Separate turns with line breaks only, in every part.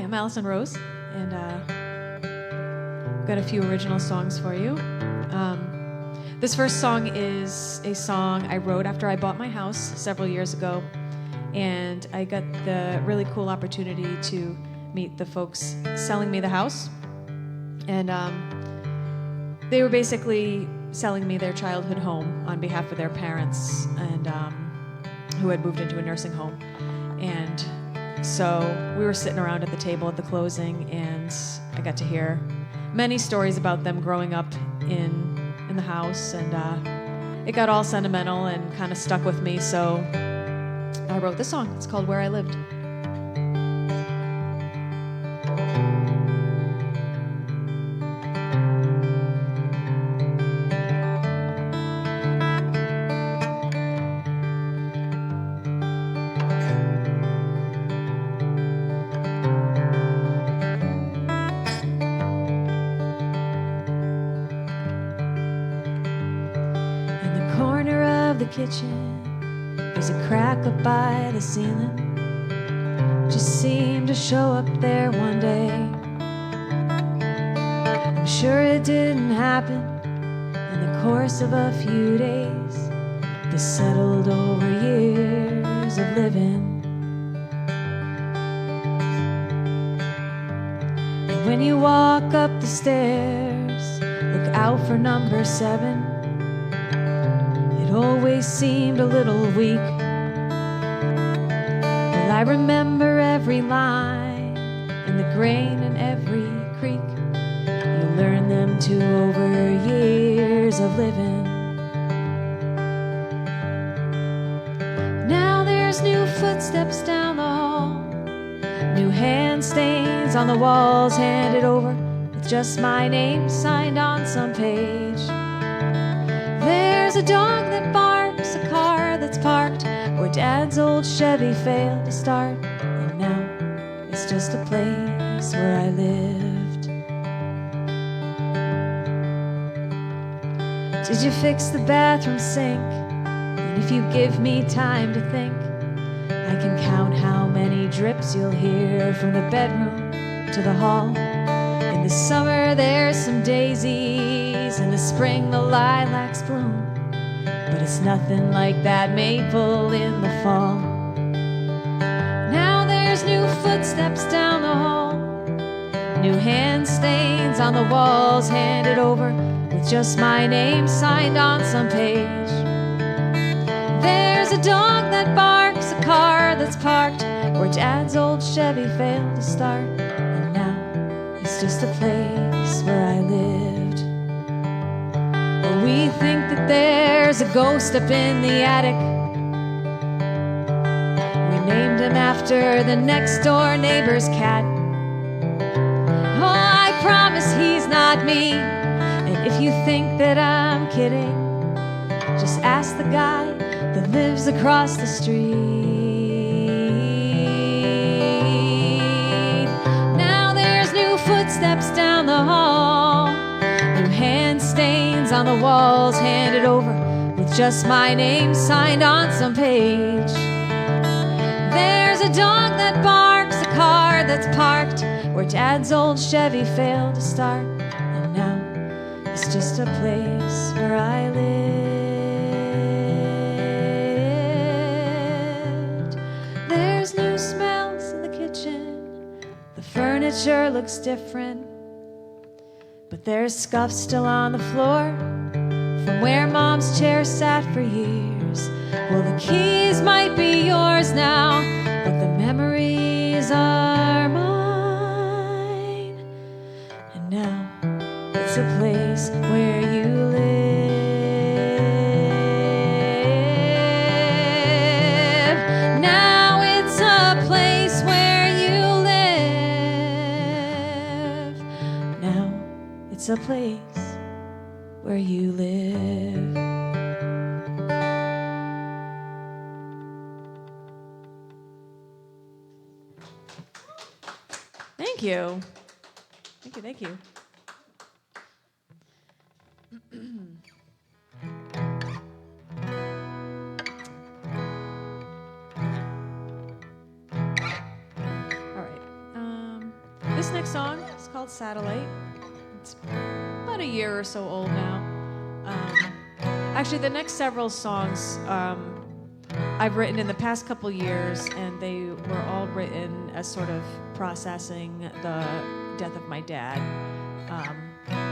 I'm Allison Rose, and I've got a few original songs for you. This first song is a song I wrote after I bought my house several years ago, and I got the really cool opportunity to meet the folks selling me the house. And they were basically selling me their childhood home on behalf of their parents, and who had moved into a nursing home. And so we were sitting around at the table at the closing, and I got to hear many stories about them growing up in the house, and it got all sentimental and kind of stuck with me, so I wrote this song. It's called Where I Lived. The kitchen, there's a crack up by the ceiling. Just seemed to show up there one day. I'm sure it didn't happen in the course of a few days. This settled over years of living. And when you walk up the stairs, look out for number 7. It always seemed a little weak. Well, I remember every line and the grain in every creek. You learn them too over years of living. Now there's new footsteps down the hall, new hand stains on the walls handed over with just my name signed on some page. There's a dog that barks, a car that's parked where Dad's old Chevy failed to start, and now it's just a place where I lived. Did you fix the bathroom sink? And if you give me time to think, I can count how many drips you'll hear from the bedroom to the hall. In the summer there's some daisies, in the spring the lilacs bloom, but it's nothing like that maple in the fall. Now there's new footsteps down the hall, new hand stains on the walls handed over with just my name signed on some page. There's a dog that barks, a car that's parked where Dad's old Chevy failed to start, and now it's just a place where I lived. Oh, we think that there's a ghost up in the attic. We named him after the next door neighbor's cat. Oh, I promise he's not me. And if you think that I'm kidding, just ask the guy that lives across the street. Footsteps down the hall, new hand stains on the walls handed over with just my name signed on some page. There's a dog that barks, a car that's parked where Dad's old Chevy failed to start, and now it's just a place where I lived. There's new smells in the kitchen. The furniture looks different, but there's scuffs still on the floor from where Mom's chair sat for years. Well, the keys might be yours now, but the memories are mine. And now it's a place where you live. Now it's a place where you live. Now it's a place where you live. Thank you. Thank you, thank you. All right. This next song is called Satellite. It's about a year or so old now. Actually, the next several songs I've written in the past couple years, and they were all written as sort of processing the death of my dad. And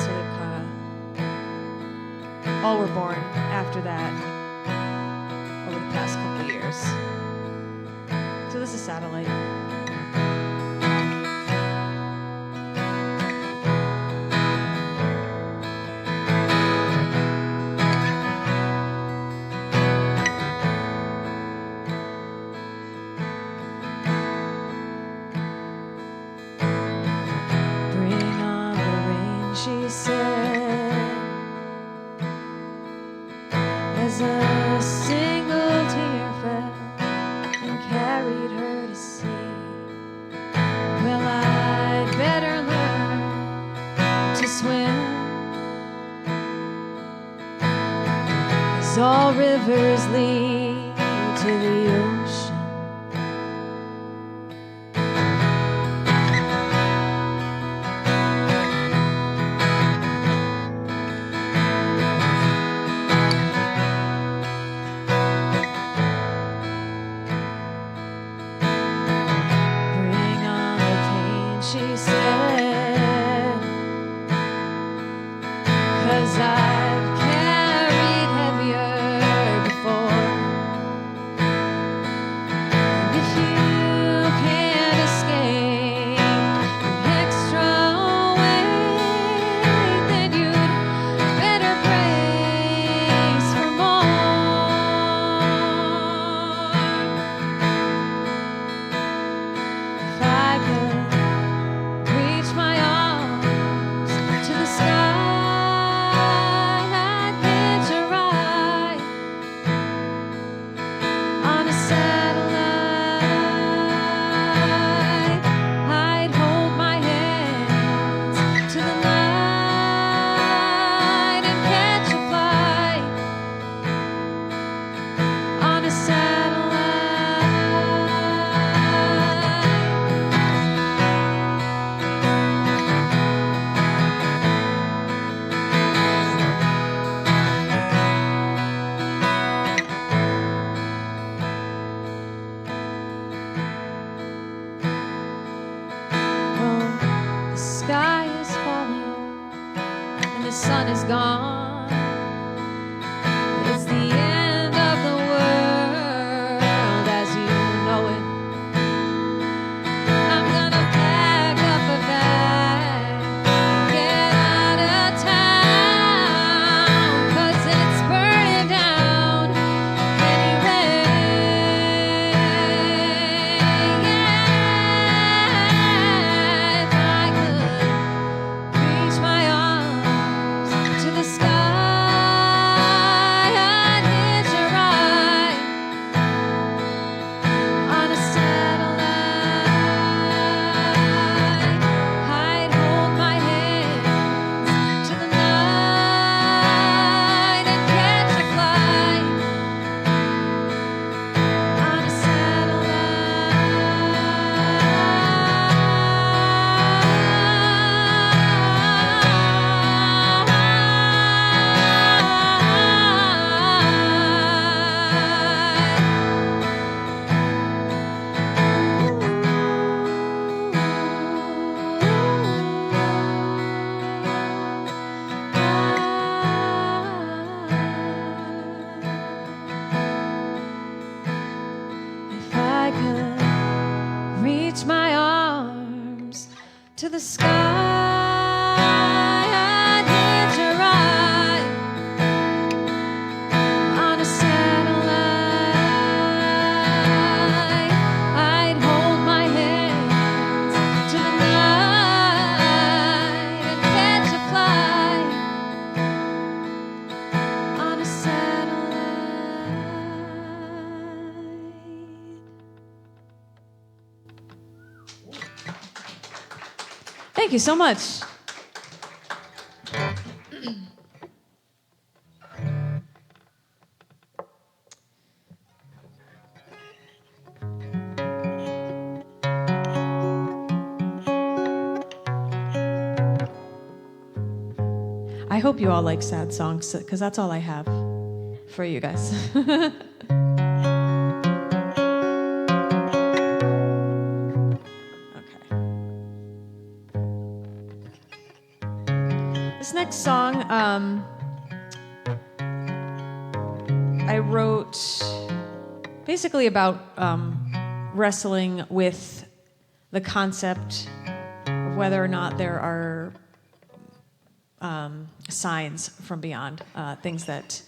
so they kind of all were born after that over the past couple years. So this is Satellite.
She said, as a single tear fell and carried her to sea. Well, I'd better learn to swim, 'cause all rivers lead to the ocean. She said, 'cause I've carried heavier before. And if you can't escape the extra weight, then you'd better brace for more. If I could reach my arms to the sky, I'd hitch a ride on a satellite. I'd hold my hands to the night and catch a flight on a satellite. The sky is falling and the sun is gone. It's the end of the world as you know it. I'm gonna pack up a bag and get out of town, 'cause it's burning down anyway. If I could reach my arms to the sky, I'd hitch a ride on a satellite. I'd hold my hands to the night and catch a flight on a If I could reach my arms to the sky, I'd hitch a ride on a satellite. I'd hold my hands to the night and catch a flight on a satellite.
Thank you so much. I hope you all like sad songs, because that's all I have for you guys. This next song, I wrote basically about wrestling with the concept of whether or not there are signs from beyond, things that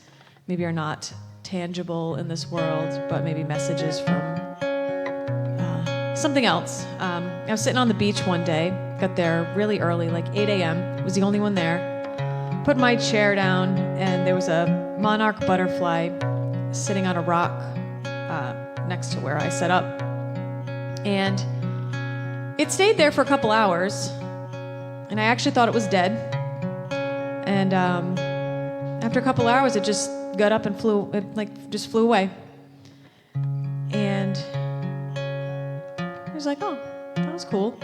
maybe are not tangible in this world, but maybe messages from something else. I was sitting on the beach one day, got there really early, like 8 a.m., was the only one there, put my chair down, and there was a monarch butterfly sitting on a rock next to where I set up. And it stayed there for a couple hours, and I actually thought it was dead. And after a couple hours, it just got up and just flew away. And I was like, oh, that was cool.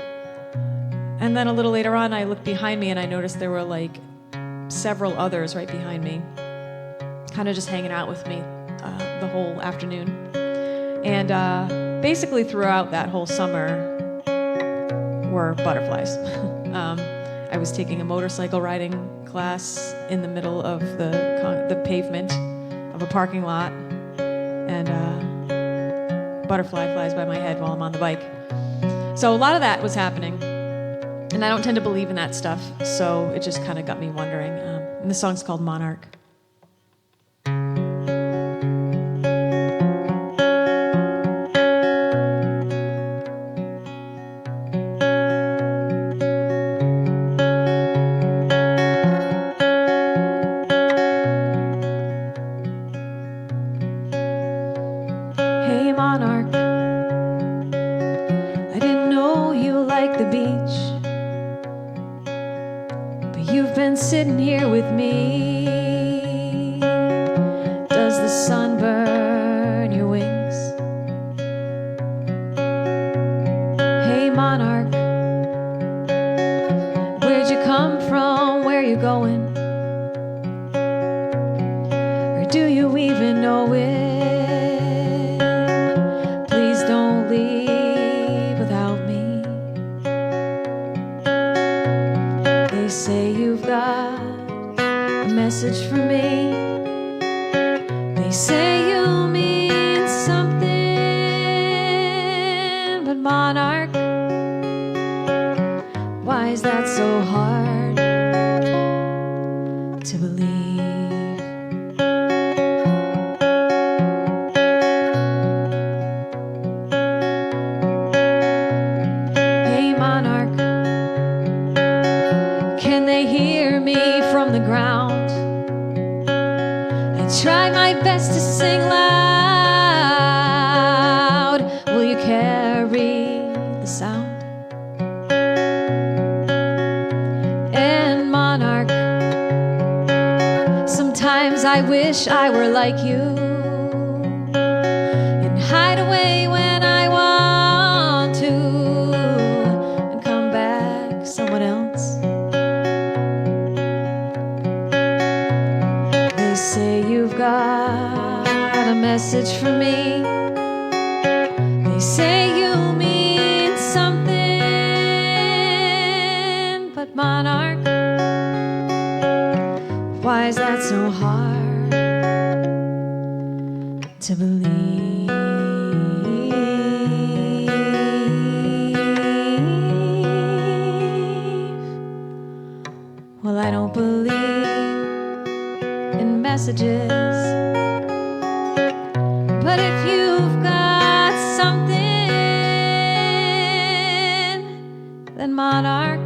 And then a little later on, I looked behind me and I noticed there were like several others right behind me, kind of just hanging out with me the whole afternoon. And basically throughout that whole summer were butterflies. I was taking a motorcycle riding class in the middle of the pavement of a parking lot, and butterfly flies by my head while I'm on the bike. So a lot of that was happening, and I don't tend to believe in that stuff, so it just kind of got me wondering. And the song's called Monarch. Hey Monarch, I didn't know you liked the beach, but you've been sitting here with me. Does the sun burn your wings? Hey Monarch, where'd you come from? Where you going? Or do you even know it? Message for me. They say you mean something, but Monarch, why is that so hard to believe? Hey Monarch, can they hear me from the ground? Try my best to sing loud. Will you carry the sound? And Monarch, sometimes I wish I were like you and hide away when I want to and come back someone else. They say you've got a message for me. They say you mean something, but Monarch, why is that so hard to believe? Well, I don't believe in messages, but if you've got something, then Monarch,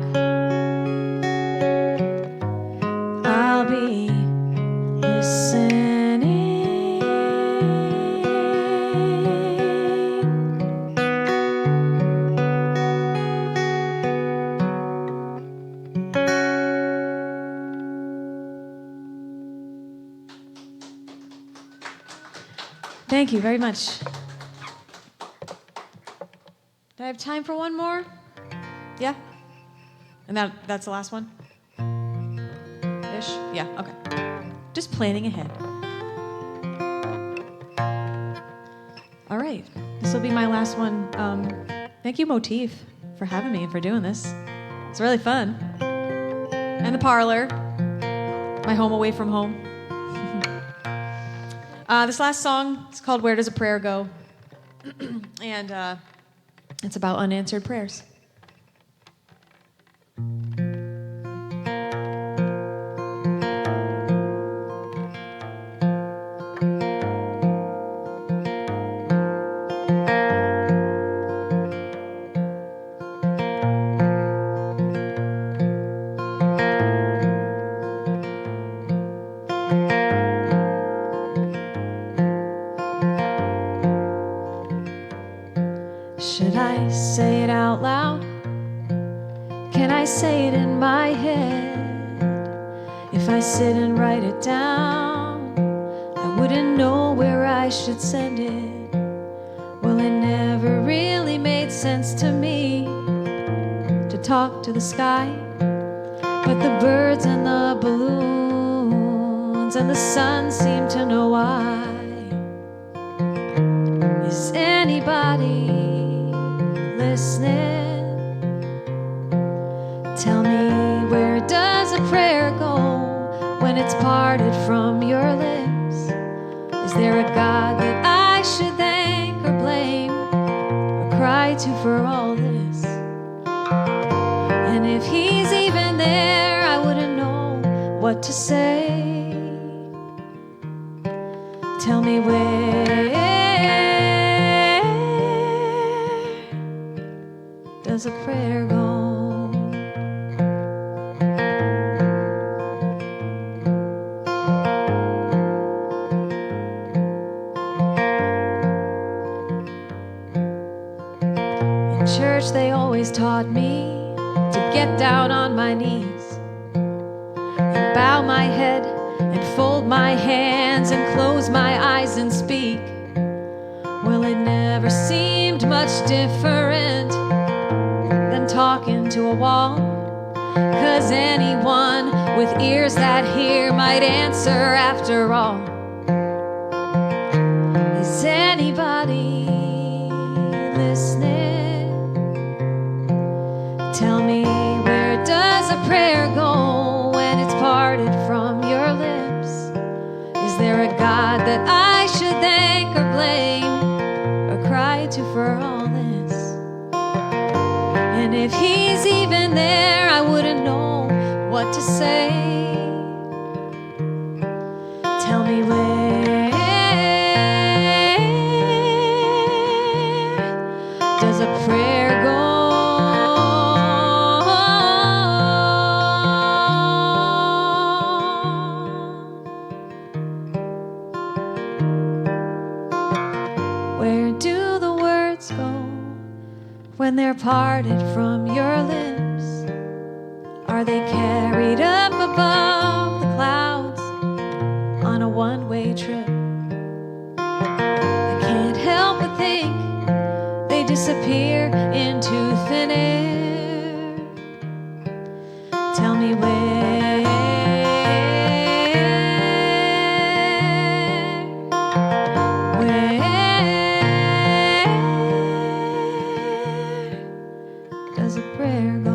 I'll be listening. Thank you very much. Do I have time for one more? Yeah? And that's the last one? Ish? ish? Yeah, okay. Just planning ahead. All right, this will be my last one. Thank you, Motif, for having me and for doing this. It's really fun. And the Parlour, my home away from home. This last song is called Where Does a Prayer Go? And it's about unanswered prayers. Should I say it out loud? Can I say it in my head? If I sit and write it down, I wouldn't know where I should send it. Well, it never really made sense to me to talk to the sky, but the birds and the balloons and the sun seem to know why. Is anybody listening? Tell me, where does a prayer go when it's parted from your lips? Is there a God that I should thank or blame or cry to for all this? And if he's even there, I wouldn't know what to say. Tell me, where does a prayer go? In church they always taught me to get down on my knees and bow my head and fold my hands and close my eyes and speak. Well, it never seemed much different than talking to a wall, 'cause anyone with ears that hear might answer after all. Is anybody listening? Tell me, where does a prayer go when it's parted from your lips? Is there a God that I should thank or blame or cry to for all this? And if he's even there, I wouldn't know what to say. Tell me, where does a prayer go? Where do the words go when they're parted from your lips? Are they carried up above the clouds on a one-way trip? I can't help but think they disappear into thin air. Tell me, where does a prayer go?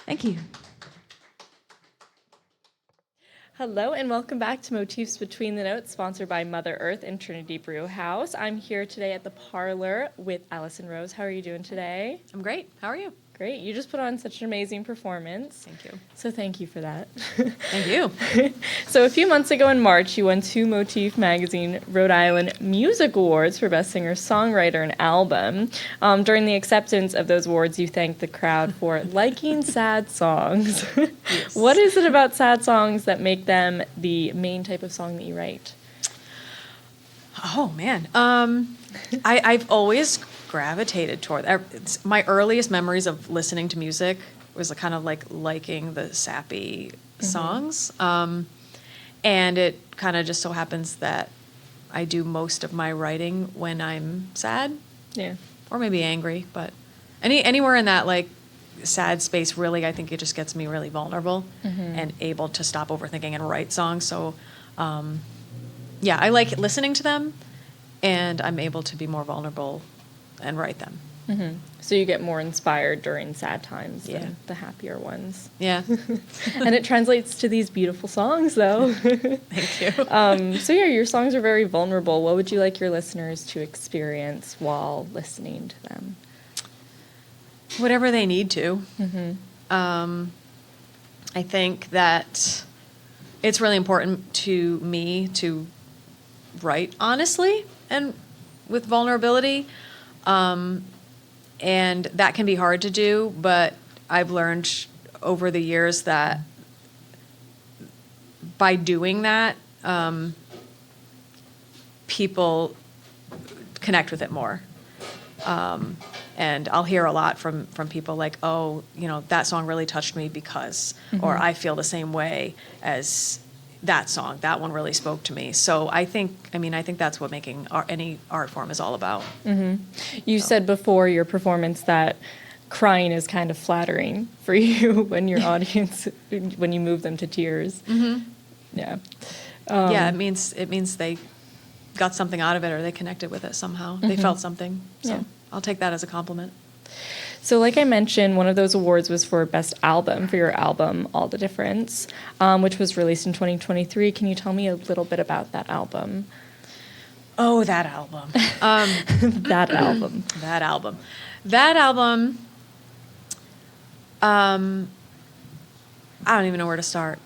Thank you.
Hello and welcome back to Motifs Between the Notes, sponsored by Mother Earth and Trinity Brew House. I'm here today at the Parlour with Allison Rose. How are you doing today?
I'm great. How are you?
Great. You just put on such an amazing performance.
Thank you.
So thank you for that.
Thank you.
So a few months ago in March, you won 2 Motif Magazine Rhode Island Music Awards for Best Singer-Songwriter and Album. During the acceptance of those awards, you thanked the crowd for liking sad songs.
Yes.
What is it about sad songs that make them the main type of song that you write?
Oh, man. I've always gravitated toward. My earliest memories of listening to music was kind of like liking the sappy songs. And it kind of just so happens that I do most of my writing when I'm sad.
Yeah.
Or maybe angry, but anywhere in that like sad space, really, I think it just gets me really vulnerable and able to stop overthinking and write songs. So, yeah, I like listening to them, and I'm able to be more vulnerable and write them.
So you get more inspired during sad times
Yeah.
than the happier ones.
Yeah.
And it translates to these beautiful songs, though.
Thank you.
So yeah, your songs are very vulnerable. What would you like your listeners to experience while listening to them?
Whatever they need to. I think that it's really important to me to write honestly and with vulnerability. And that can be hard to do, but I've learned over the years that by doing that, people connect with it more. And I'll hear a lot from people like, oh, that song really touched me because, or I feel the same way as that song. That one really spoke to me. So I think that's what making any art form is all about.
You said before your performance that crying is kind of flattering for you when your audience, when you move them to tears. Yeah.
Yeah, it means they got something out of it or they connected with it somehow. They felt something. So
Yeah.
I'll take that as a compliment.
So like I mentioned, one of those awards was for Best Album for your album, All the Difference, which was released in 2023. Can you tell me a little bit about that album?
Oh, that album.
That album.
That album. That album, I don't even know where to start.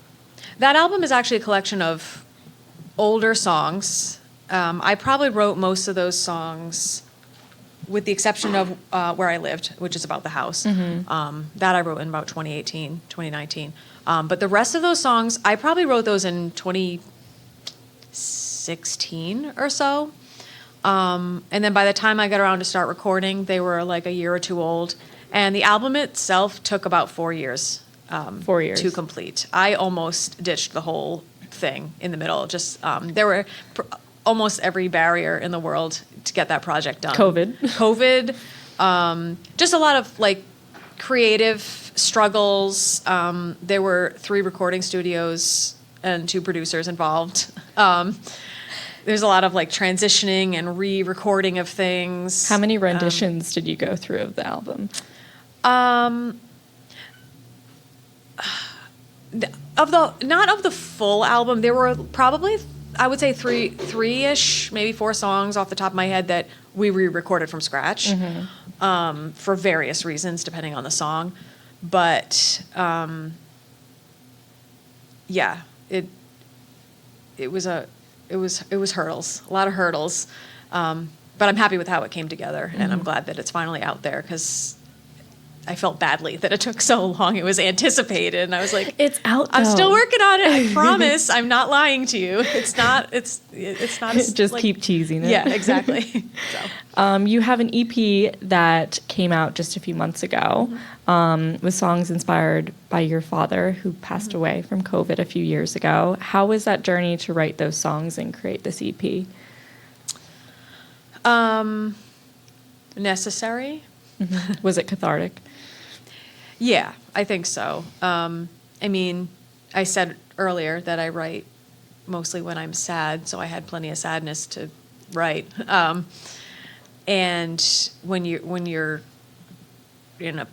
That album is actually a collection of older songs. I probably wrote most of those songs with the exception of Where I Lived, which is about the house. That I wrote in about 2018, 2019. But the rest of those songs, I probably wrote those in 2016 or so. And then by the time I got around to start recording, they were like a year or two old. And the album itself took about 4 years.
4 years.
To complete. I almost ditched the whole thing in the middle. Just there were almost every barrier in the world to get that project done. COVID, just a lot of like creative struggles. There were 3 recording studios and 2 producers involved. There's a lot of like transitioning and re-recording of things.
How many renditions did you go through of the album?
Not of the full album. There were probably, I would say three-ish, maybe 4 songs off the top of my head that we re-recorded from scratch, for various reasons depending on the song. But yeah, it was hurdles, a lot of hurdles. But I'm happy with how it came together, and I'm glad that it's finally out there because I felt badly that it took so long. It was anticipated, and I was like,
"It's out.
I'm still working on it. I promise. I'm not lying to you. It's not. It's not.
Just keep teasing it."
Yeah, exactly.
You have an EP that came out just a few months ago, with songs inspired by your father, who passed away from COVID a few years ago. How was that journey to write those songs and create this EP?
Necessary.
Was it cathartic?
Yeah, I think so. I mean, I said earlier that I write mostly when I'm sad, so I had plenty of sadness to write. And when you're in a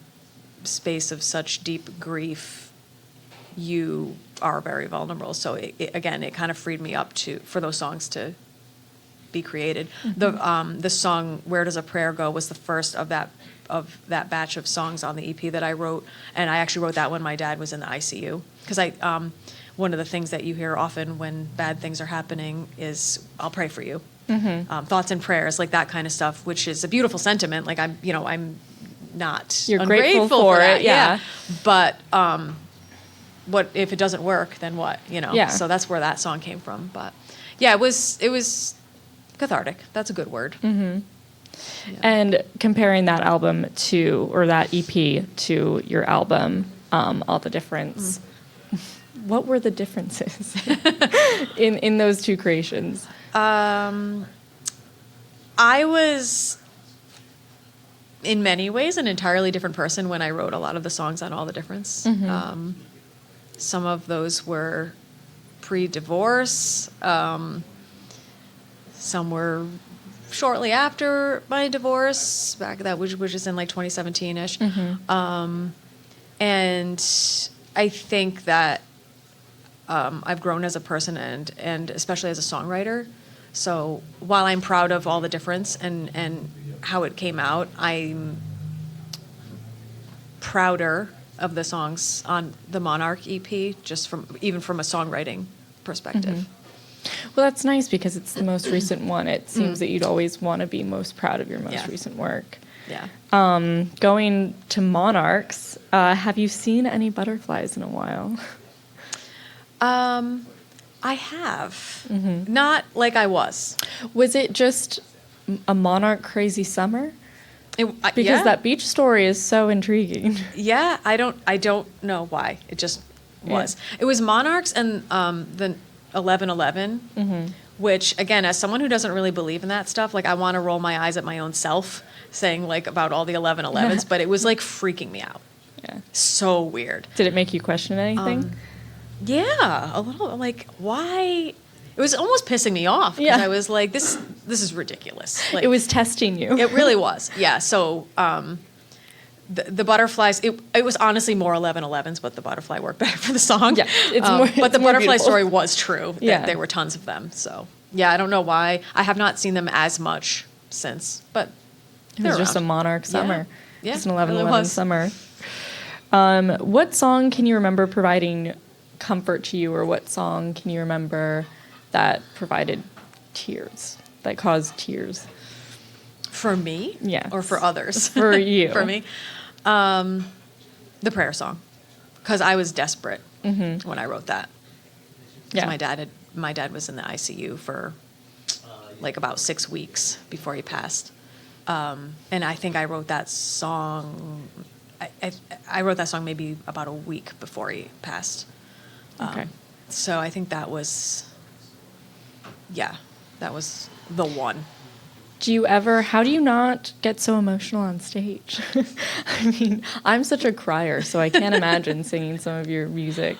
space of such deep grief, you are very vulnerable. So it kind of freed me up for those songs to be created. The song "Where Does a Prayer Go" was the first of that batch of songs on the EP that I wrote, and I actually wrote that when my dad was in the ICU. Because one of the things that you hear often when bad things are happening is "I'll pray for you," thoughts and prayers, like that kind of stuff, which is a beautiful sentiment. Like I'm not
You're
ungrateful
grateful for
that,
it, yeah.
But what if it doesn't work? Then what?
Yeah.
So that's where that song came from. But yeah, it was cathartic. That's a good word.
And comparing that album to, or that EP to your album, All the Difference, what were the differences in those two creations?
I was, in many ways, an entirely different person when I wrote a lot of the songs on All the Difference. Some of those were pre-divorce. Some were shortly after my divorce, which is in like 2017-ish. And I think that I've grown as a person and especially as a songwriter. So while I'm proud of All the Difference and how it came out, I'm prouder of the songs on the Monarch EP, even from a songwriting perspective.
Well, that's nice because it's the most recent one. It seems that you'd always want to be most proud of your most recent work.
Yeah.
Going to Monarchs, have you seen any butterflies in a while?
I have. Not like I was.
Was it just a Monarch crazy summer? Because
Yeah.
that beach story is so intriguing.
Yeah, I don't know why. It just was. It was Monarchs and the 11/11, which again, as someone who doesn't really believe in that stuff, like I want to roll my eyes at my own self saying like about all the 11/11s, but it was like freaking me out.
Yeah.
So weird.
Did it make you question anything?
Yeah, a little like why. It was almost pissing me off because I was like, this is ridiculous. Like,
It was testing you.
It really was. Yeah. So the butterflies, it was honestly more 11/11s, but the butterfly worked better for the song.
Yeah, it's more.
But the
more
butterfly
beautiful.
story was true.
Yeah.
There were tons of them. So yeah, I don't know why. I have not seen them as much since, but
It was just a Monarch summer.
Yeah,
Just an
it really
11/11
was.
summer. What song can you remember providing comfort to you, or what song can you remember that provided tears, that caused tears?
For me?
Yeah.
Or for others?
For you.
For me? The prayer song. Because I was desperate when I wrote that. 'Cause
Yeah.
my dad was in the ICU for like about 6 weeks before he passed. And I think I wrote that song, I wrote that song maybe about a week before he passed.
Okay.
So I think that was the one.
How do you not get so emotional on stage? I mean, I'm such a crier, so I can't imagine singing some of your music.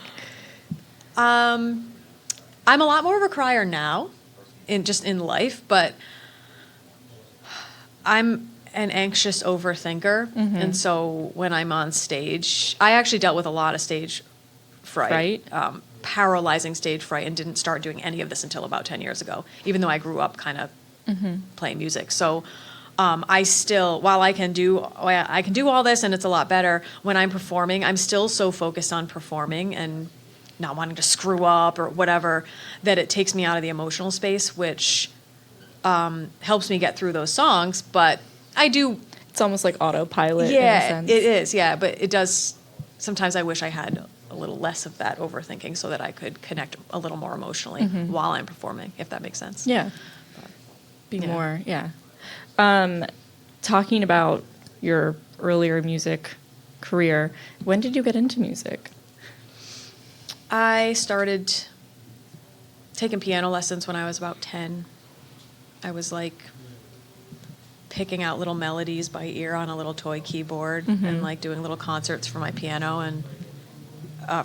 I'm a lot more of a crier now, in life, but I'm an anxious overthinker, and so when I'm on stage, I actually dealt with a lot of stage fright, paralyzing stage fright, and didn't start doing any of this until about 10 years ago, even though I grew up kind of playing music. So I still, while I can do all this and it's a lot better, when I'm performing, I'm still so focused on performing and not wanting to screw up or whatever, that it takes me out of the emotional space, which helps me get through those songs. But I do.
It's almost like autopilot in a
Yeah,
sense.
it is. Yeah, but it does. Sometimes I wish I had a little less of that overthinking so that I could connect a little more emotionally while I'm performing, if that makes sense.
Yeah.
Yeah.
Talking about your earlier music career, when did you get into music?
I started taking piano lessons when I was about 10. I was like picking out little melodies by ear on a little toy keyboard and like doing little concerts for my piano and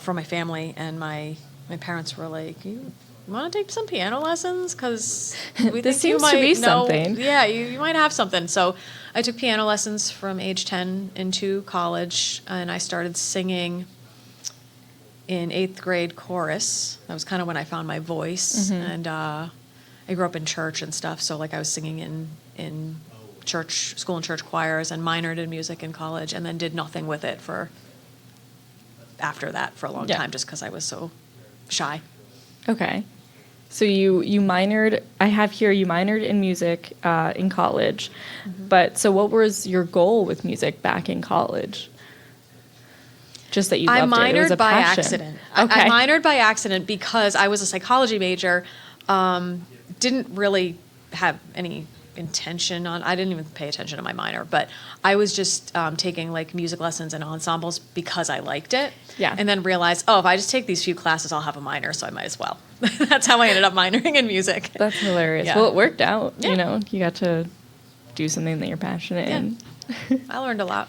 for my family. And my parents were like, "You want to take some piano lessons? Because we
This
think you
seems
might
to be
know-
something."
Yeah, you might have something. So I took piano lessons from age 10 into college, and I started singing in 8th grade chorus. That was kind of when I found my voice. And I grew up in church and stuff, so like I was singing in church, school and church choirs, and minored in music in college, and then did nothing with it after that for a long time, just because I was so shy.
Okay. So you minored, I have here, you minored in music in college. But so what was your goal with music back in college? Just that you loved
I
it. It was a
minored by
passion.
accident.
Okay.
I minored by accident because I was a psychology major, didn't really have any intention on, I didn't even pay attention to my minor, but I was just taking like music lessons and ensembles because I liked it.
Yeah.
And then realized, oh, if I just take these few classes, I'll have a minor, so I might as well. That's how I ended up minoring in music.
That's hilarious.
Yeah.
Well, it worked out.
Yeah.
You know, you got to do something that you're passionate in.
I learned a lot.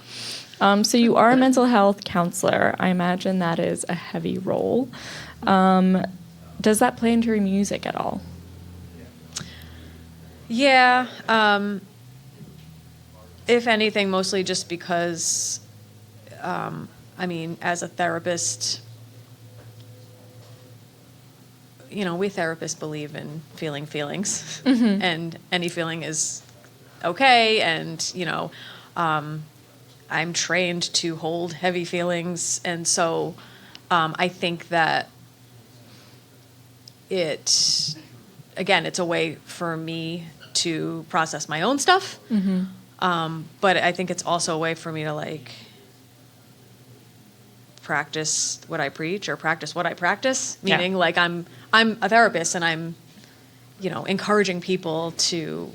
So you are a mental health counselor. I imagine that is a heavy role. Does that play into your music at all?
Yeah. If anything, mostly just because, I mean, as a therapist, you know, we therapists believe in feeling feelings, and any feeling is okay. And, you know, I'm trained to hold heavy feelings. And so I think that again, it's a way for me to process my own stuff. But I think it's also a way for me to like practice what I preach or practice what I practice. Meaning like I'm a therapist and I'm, you know, encouraging people to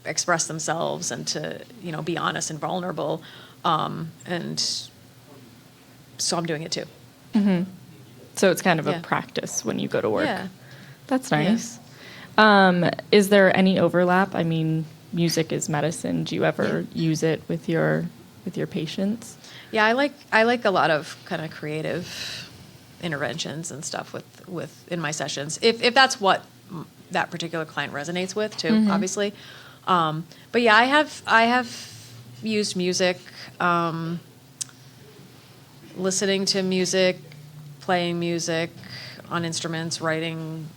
express themselves and to, you know, be honest and vulnerable. And so I'm doing it too.
So it's kind of
Yeah.
a practice when you go to work.
Yeah.
That's nice. Is there any overlap? I mean, music is medicine. Do you ever use it with your patients?
Yeah, I like a lot of kind of creative interventions and stuff with in my sessions. If that's what that particular client resonates with too, obviously. But yeah, I have used music, listening to music, playing music on instruments, writing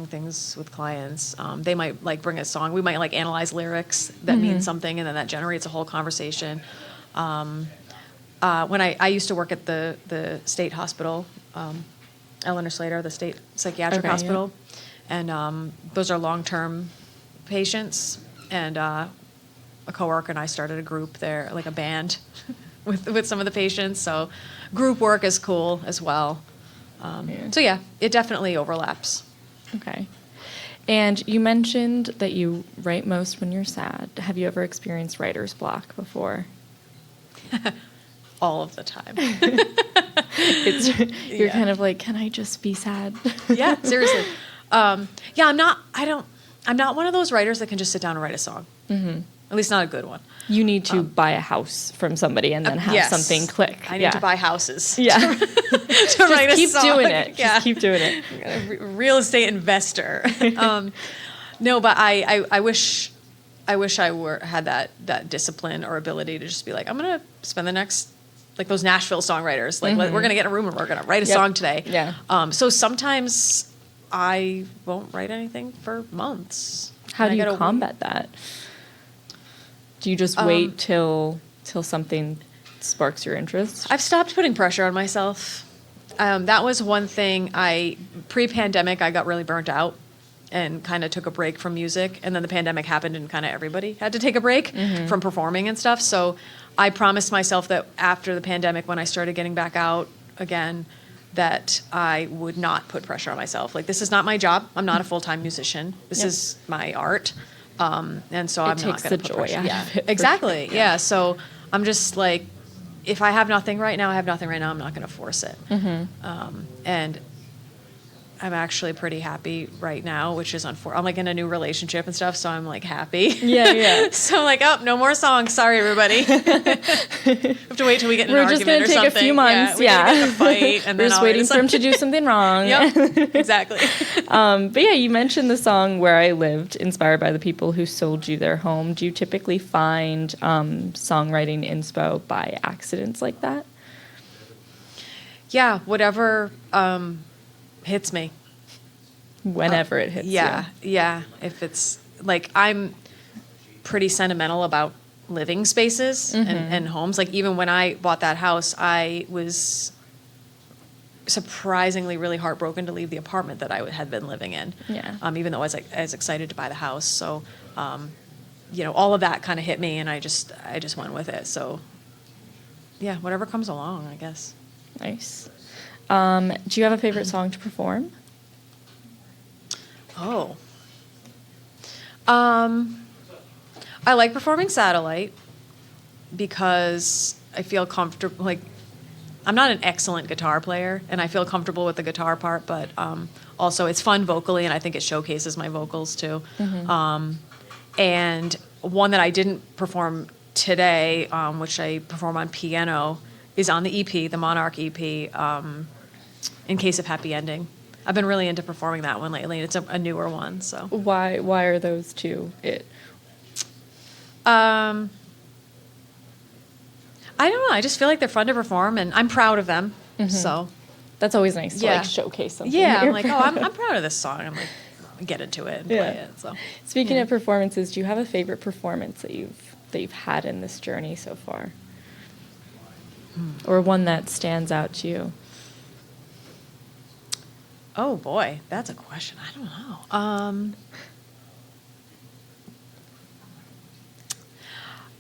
things with clients. They might like bring a song. We might like analyze lyrics that mean something, and then that generates a whole conversation. When I used to work at the state hospital, Eleanor Slater, the state psychiatric hospital, and those are long-term patients. And a coworker and I started a group there, like a band, with some of the patients. So group work is cool as well. So yeah, it definitely overlaps.
Okay. And you mentioned that you write most when you're sad. Have you ever experienced writer's block before?
All of the time.
You're kind of like, can I just be sad?
Yeah, seriously. I'm not one of those writers that can just sit down and write a song. At least not a good one.
You need to buy a house from somebody and then have
yes.
something click.
I need to buy houses.
Yeah.
to write a
keep
song.
doing it.
Yeah.
Just keep doing it.
A real estate investor. No, but I wish I had that discipline or ability to just be like, I'm gonna spend the next, like those Nashville songwriters, like we're gonna get in a room and we're gonna write a song today.
Yeah.
So sometimes I won't write anything for months.
How do you combat that? Do you just wait till something sparks your interest?
I've stopped putting pressure on myself. That was one thing pre-pandemic, I got really burnt out and kind of took a break from music. And then the pandemic happened and kind of everybody had to take a break from performing and stuff. So I promised myself that after the pandemic, when I started getting back out again, that I would not put pressure on myself. Like, this is not my job. I'm not a full-time musician. This is my art. And so I'm not going to put pressure.
Out of it.
Exactly. Sure. Yeah. So I'm just like, if I have nothing right now, I have nothing right now. I'm not going to force it. And I'm actually pretty happy right now, which is I'm like in a new relationship and stuff, so I'm like happy.
Yeah.
So I'm like, oh, no more songs. Sorry, everybody. We have to wait till we get in an argument or something.
We're just going to take a few months.
Yeah. Get in a fight, and
we're just waiting for him to do something wrong.
Yep. Exactly.
But yeah, you mentioned the song "Where I Lived," inspired by the people who sold you their home. Do you typically find songwriting inspo by accidents like that?
Yeah, whatever hits me.
Whenever it hits you.
Yeah. If it's like, I'm pretty sentimental about living spaces and homes. Like, even when I bought that house, I was surprisingly really heartbroken to leave the apartment that I had been living in.
Yeah.
Even though I was excited to buy the house. So, all of that kind of hit me, and I just went with it. So, yeah, whatever comes along, I guess.
Nice. Do you have a favorite song to perform?
Oh. I like performing Satellite because I feel comfortable. Like, I'm not an excellent guitar player, and I feel comfortable with the guitar part, but also it's fun vocally, and I think it showcases my vocals too. And one that I didn't perform today, which I perform on piano, is on the EP, the Monarch EP, In Case of Happy Ending. I've been really into performing that one lately, and it's a newer one. So
Why are those two it?
I don't know. I just feel like they're fun to perform, and I'm proud of them. So
That's always nice to
Yeah.
like showcase something.
yeah,
that
I'm
you're
like, I'm proud of this song. I'm like, get into it and
Yeah.
play it. So
Speaking of performances, do you have a favorite performance that you've had in this journey so far, or one that stands out to you?
oh boy, that's a question. I don't know.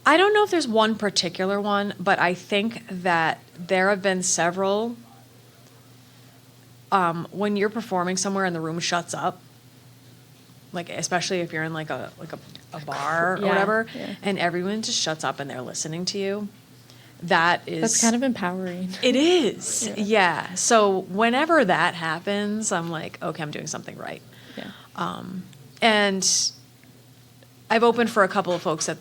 I don't know if there's one particular one, but I think that there have been several. When you're performing somewhere and the room shuts up, like especially if you're in like a bar or
Yeah,
whatever,
yeah.
and everyone just shuts up and they're listening to you, that's
kind of empowering.
It is,
Yeah.
yeah. So whenever that happens, I'm like, okay, I'm doing something right.
Yeah.
And I've opened for a couple of folks at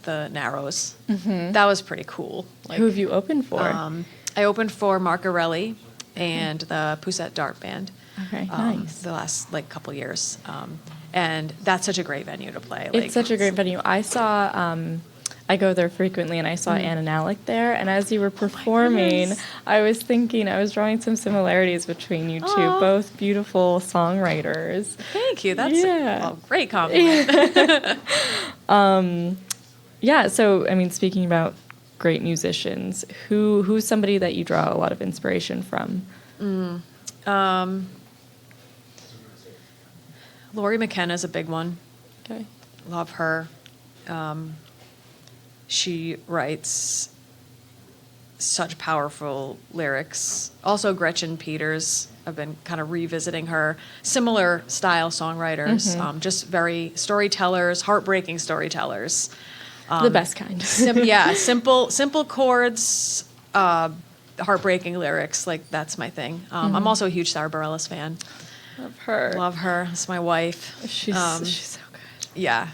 the Narrows. That was pretty cool. Like,
Who have you opened for?
I opened for Marcarelli and the Poussette Dart Band.
Okay, nice.
The last like couple years, and that's such a great venue to play.
It's such a great venue. I saw. I go there frequently, and I saw Ann and Alec there. And as you were performing, I was drawing some similarities between you two.
Aw.
Both beautiful songwriters.
Thank you. That's
Yeah.
a great compliment.
Yeah. So, I mean, speaking about great musicians, who's somebody that you draw a lot of inspiration from?
Lori McKenna's a big one.
Okay.
Love her. She writes such powerful lyrics. Also, Gretchen Peters. I've been kind of revisiting her. Similar style songwriters, just very storytellers, heartbreaking storytellers.
The best kind.
Simple chords, heartbreaking lyrics. Like that's my thing. I'm also a huge Sarah Bareilles fan.
Love her.
Love her. It's my wife.
She's so good.
Yeah.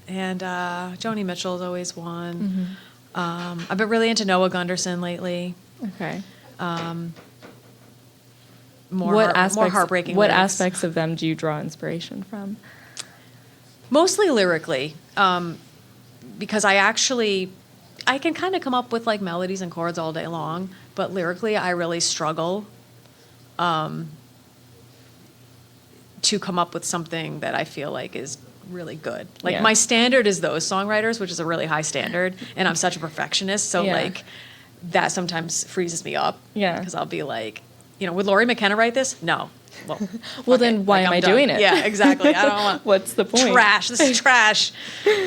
And Joni Mitchell's always one. I've been really into Noah Gunderson lately.
Okay.
More heartbreaking
What
lyrics.
aspects of them do you draw inspiration from?
Mostly lyrically, because I can kind of come up with like melodies and chords all day long, but lyrically I really struggle to come up with something that I feel like is really good. Like
Yeah.
my standard is those songwriters, which is a really high standard, and I'm such a perfectionist, so
Yeah.
like that sometimes freezes me up.
Yeah.
Because I'll be like, would Lori McKenna write this? No. Well,
Well,
fuck
then
it.
why
Like,
am
I'm
I
done.
doing it?
Yeah, exactly. I don't want
What's the point?
trash. This is trash.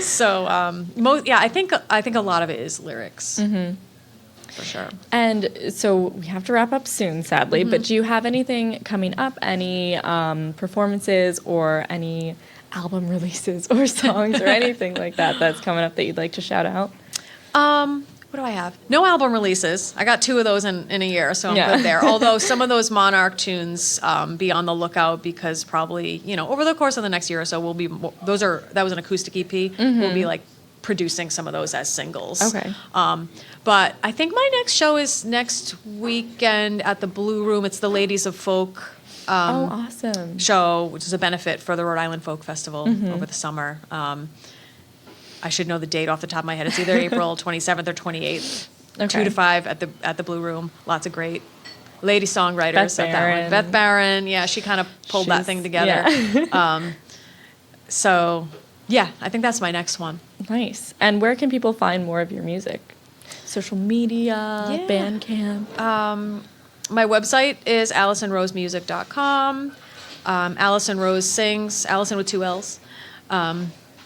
So, I think a lot of it is lyrics. For sure.
And so we have to wrap up soon, sadly, but do you have anything coming up? Any performances or any album releases or songs or anything like that that's coming up that you'd like to shout out?
What do I have? No album releases. I got 2 of those in a year, so I'm
Yeah.
good there. Although some of those Monarch tunes, be on the lookout because probably, over the course of the next year or so, that was an acoustic EP. We'll be like producing some of those as singles.
Okay.
But I think my next show is next weekend at the Blue Room. It's the Ladies of Folk
Awesome.
show, which is a benefit for the Rhode Island Folk Festival over the summer. I should know the date off the top of my head. It's either April 27th or 28th.
Okay.
2 to 5 at the Blue Room. Lots of great lady songwriters
Beth
at that
Barron.
one. Beth Barron, yeah, she kind of pulled that
She's-
thing together.
yeah.
So, yeah, I think that's my next one.
Nice. And where can people find more of your music? Social media,
Yeah.
Bandcamp.
My website is AllisonRosemusic.com. Allison Rose Sings, Allison with 2 L's,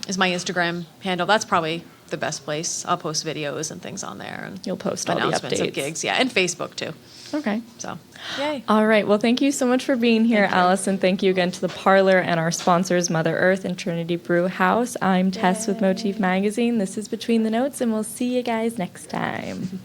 is my Instagram handle. That's probably the best place. I'll post videos and things on there, and
You'll post all the
announcements of
updates.
gigs. Yeah, and Facebook too.
Okay.
So, yay.
All right. Well, thank you so much for being here,
Thank you.
Allison. Thank you again to the Parlour and our sponsors, Mother Earth and Trinity Brew House. I'm Tess with Motif Magazine. This is Between the Notes, and we'll see you guys next time.